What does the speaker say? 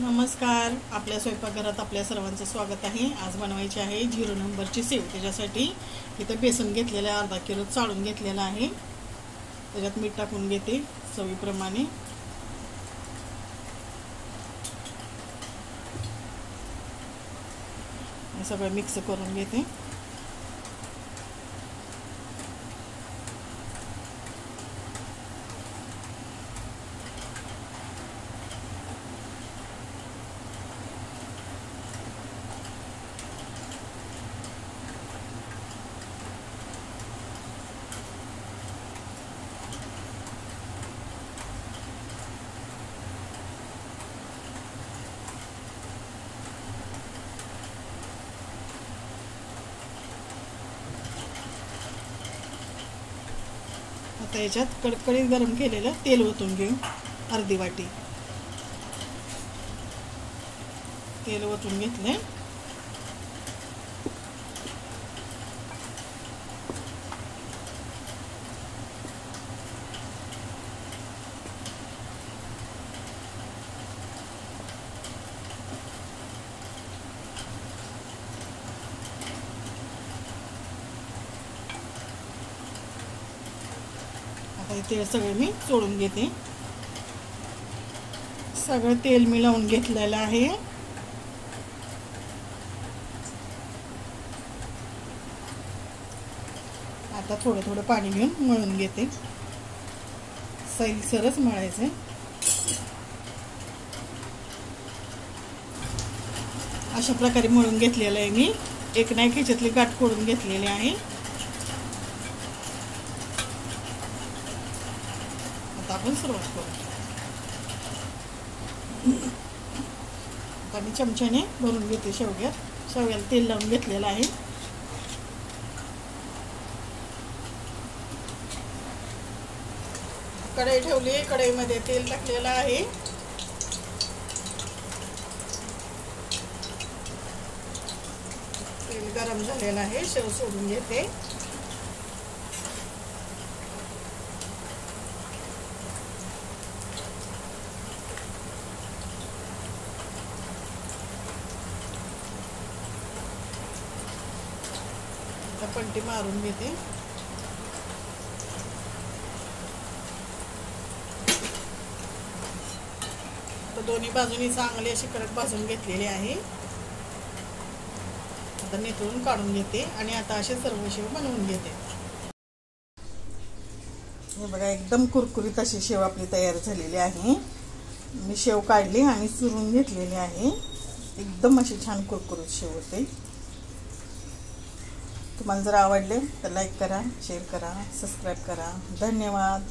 नमस्कार. आपल्या स्वयंपाकघरात आपल्या सर्वांचं स्वागत आहे. आज बनवायची आहे 0 नंबरची सेव. त्याच्यासाठी इथं बेसन घेतलेलं आहे, अर्धा किलो चाळून घेतलेलं आहे. त्याच्यात मीठ टाकून घेते चवीप्रमाणे. हे सगळं मिक्स करून घेते. आता याच्यात कडकडीत गरम केलेलं तेल ओतून घेऊ. अर्धी वाटी तेल ओतून घेतले. तेल सगळं मी सोडून घेते. सगळं तेल मी लावून घेतलेलं आहे. आता थोडं थोडं पाणी घेऊन मळून घेते. सैलसरच मळायचं. अशा प्रकारे मळून घेतलेलं आहे मी. एक नाही याच्यातली गाठ फोडून घेतलेली आहे. आपण सुरुवात करू. आता मी चमच्याने भरून घेते शेवग्याला तेल लावून घेतलेलं आहे. कढई ठेवली. कढईमध्ये तेल टाकलेलं आहे. तेल गरम झालेलं आहे. शेव सोडून घेते. पलटी मारून घेते. तर दोन्ही बाजूनी चांगली अशी कडक भाजून घेतलेली आहे. आता निथळून काढून घेते आणि आता असे सर्व शेव बनवून घेते. हे बघा, एकदम कुरकुरीत अशी शेव आपली तयार झालेली आहे. मी शेव काढली आणि चुरून घेतलेली आहे. एकदम अशी छान कुरकुरीत शेव होते. तुम्हाला जर आवडले तर लाईक करा, शेअर करा, सबस्क्राईब करा. धन्यवाद.